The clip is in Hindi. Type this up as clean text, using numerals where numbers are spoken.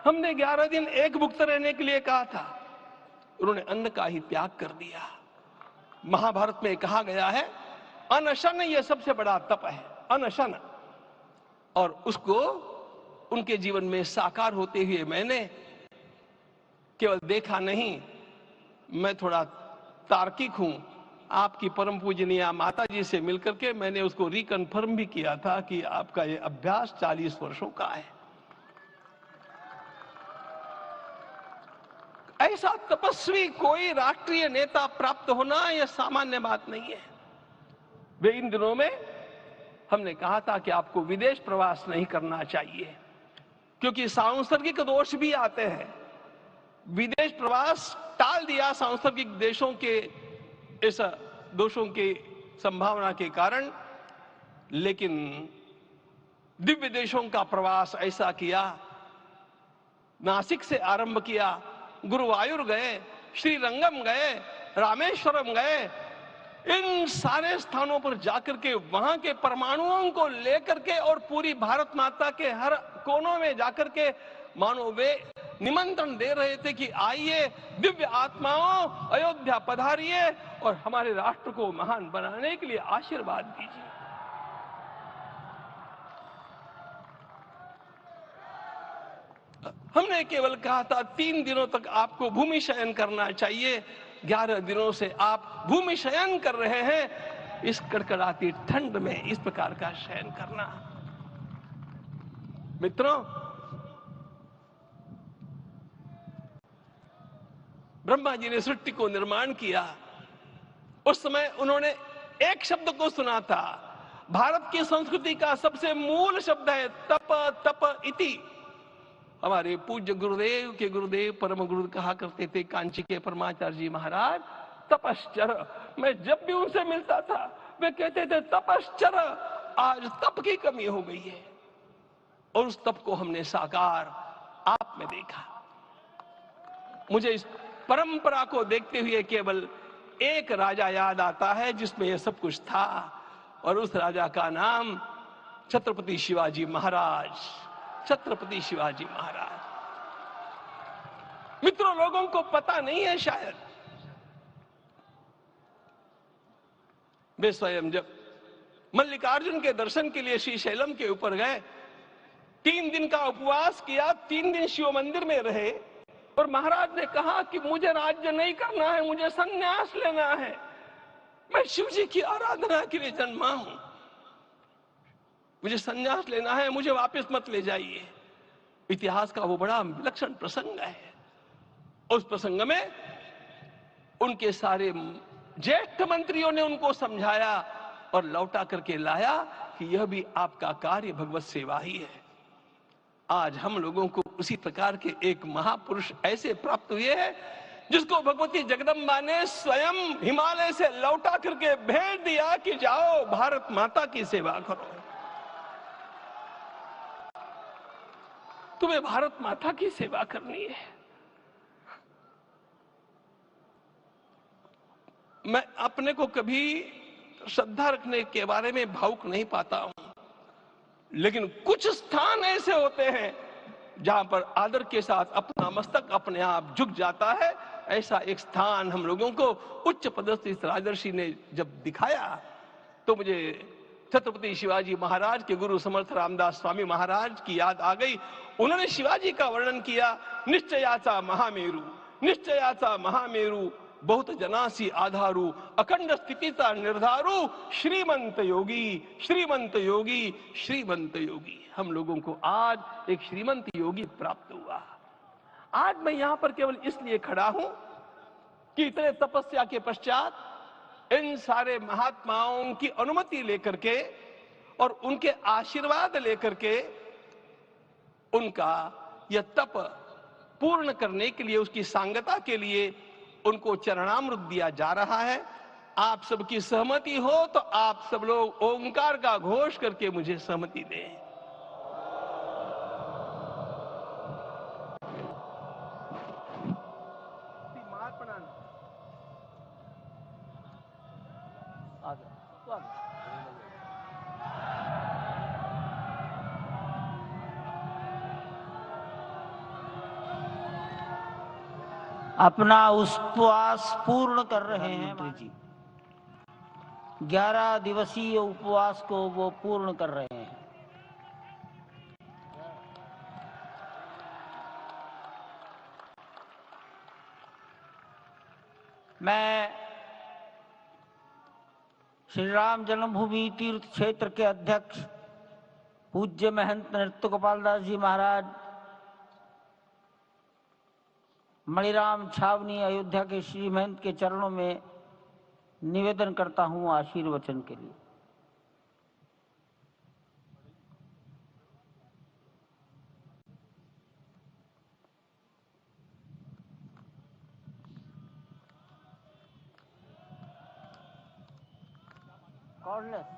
हमने 11 दिन एक भुक्त रहने के लिए कहा था, उन्होंने अन्न का ही त्याग कर दिया। महाभारत में कहा गया है अनशन ये सबसे बड़ा तप है, अनशन। और उसको उनके जीवन में साकार होते हुए मैंने केवल देखा नहीं, मैं थोड़ा तार्किक हूं। आपकी परम पूजनीय माता जी से मिलकर के मैंने उसको रिकन्फर्म भी किया था कि आपका ये अभ्यास 40 वर्षों का है। ऐसा तपस्वी कोई राष्ट्रीय नेता प्राप्त होना यह सामान्य बात नहीं है। वे इन दिनों में हमने कहा था कि आपको विदेश प्रवास नहीं करना चाहिए, क्योंकि सांसर्गिक दोष भी आते हैं। विदेश प्रवास टाल दिया सांसर्गिक देशों के इस दोषों की संभावना के कारण, लेकिन दिव्य देशों का प्रवास ऐसा किया। नासिक से आरंभ किया, गुरुवायूर गए, श्रीरंगम गए, रामेश्वरम गए। इन सारे स्थानों पर जाकर के वहां के परमाणुओं को लेकर के और पूरी भारत माता के हर कोनों में जाकर के मानो वे निमंत्रण दे रहे थे कि आइए दिव्य आत्माओं, अयोध्या पधारिए और हमारे राष्ट्र को महान बनाने के लिए आशीर्वाद दीजिए। हमने केवल कहा था 3 दिनों तक आपको भूमि शयन करना चाहिए। 11 दिनों से आप भूमि शयन कर रहे हैं। इस कड़कड़ाती ठंड में इस प्रकार का शयन करना, मित्रों, ब्रह्मा जी ने सृष्टि को निर्माण किया। उस समय उन्होंने एक शब्द को सुना था। भारत की संस्कृति का सबसे मूल शब्द है तप, तप इति। हमारे पूज्य गुरुदेव के गुरुदेव परम गुरु कहा करते थे, कांची के परमाचार्य जी महाराज, तपश्चर। मैं जब भी उनसे मिलता था वे कहते थे तपश्चर। आज तप की कमी हो गई है और उस तप को हमने साकार आप में देखा। मुझे इस परंपरा को देखते हुए केवल एक राजा याद आता है जिसमें यह सब कुछ था, और उस राजा का नाम छत्रपति शिवाजी महाराज। छत्रपति शिवाजी महाराज। मित्रों, लोगों को पता नहीं है शायद, वे स्वयं जब मल्लिकार्जुन के दर्शन के लिए श्रीशैलम के ऊपर गए, 3 दिन का उपवास किया, 3 दिन शिव मंदिर में रहे, और महाराज ने कहा कि मुझे राज्य नहीं करना है, मुझे संन्यास लेना है, मैं शिव जी की आराधना के लिए जन्मा हूं, मुझे संन्यास लेना है, मुझे वापस मत ले जाइए। इतिहास का वो बड़ा विलक्षण प्रसंग है। उस प्रसंग में उनके सारे ज्येष्ठ मंत्रियों ने उनको समझाया और लौटा करके लाया कि यह भी आपका कार्य भगवत सेवा ही है। आज हम लोगों को उसी प्रकार के एक महापुरुष ऐसे प्राप्त हुए हैं जिसको भगवती जगदम्बा ने स्वयं हिमालय से लौटा करके भेज दिया कि जाओ भारत माता की सेवा करो। तुम्हें भारत माता की सेवा करनी है। मैं अपने को कभी श्रद्धा रखने के बारे में भावुक नहीं पाता हूं, लेकिन कुछ स्थान ऐसे होते हैं जहां पर आदर के साथ अपना मस्तक अपने आप झुक जाता है। ऐसा एक स्थान हम लोगों को उच्च पदस्थ इस राजर्षि ने जब दिखाया तो मुझे छत्रपति शिवाजी महाराज के गुरु समर्थ रामदास स्वामी महाराज की याद आ गई। उन्होंने शिवाजी का वर्णन किया, निश्चयाचा महामेरु, निश्चयाचा महामेरु, बहुत जनासी आधारू, अखंड स्थितिता निर्धारू, श्रीमंत योगी, श्रीमंत योगी, श्रीमंत योगी। हम लोगों को आज एक श्रीमंत योगी प्राप्त हुआ। आज मैं यहां पर केवल इसलिए खड़ा हूं कि इतने तपस्या के पश्चात इन सारे महात्माओं की अनुमति लेकर के और उनके आशीर्वाद लेकर के उनका यह तप पूर्ण करने के लिए, उसकी सांगता के लिए उनको चरणामृत दिया जा रहा है। आप सबकी सहमति हो तो आप सब लोग ओंकार का घोष करके मुझे सहमति दें। अपना उपवास पूर्ण कर रहे हैं जी। 11 दिवसीय उपवास को वो पूर्ण कर रहे हैं। मैं श्री राम जन्मभूमि तीर्थ क्षेत्र के अध्यक्ष पूज्य महंत नृत्य गोपाल दास जी महाराज, मणिराम छावनी अयोध्या के श्री महंत के चरणों में निवेदन करता हूं आशीर्वचन के लिए। कॉर्डलेस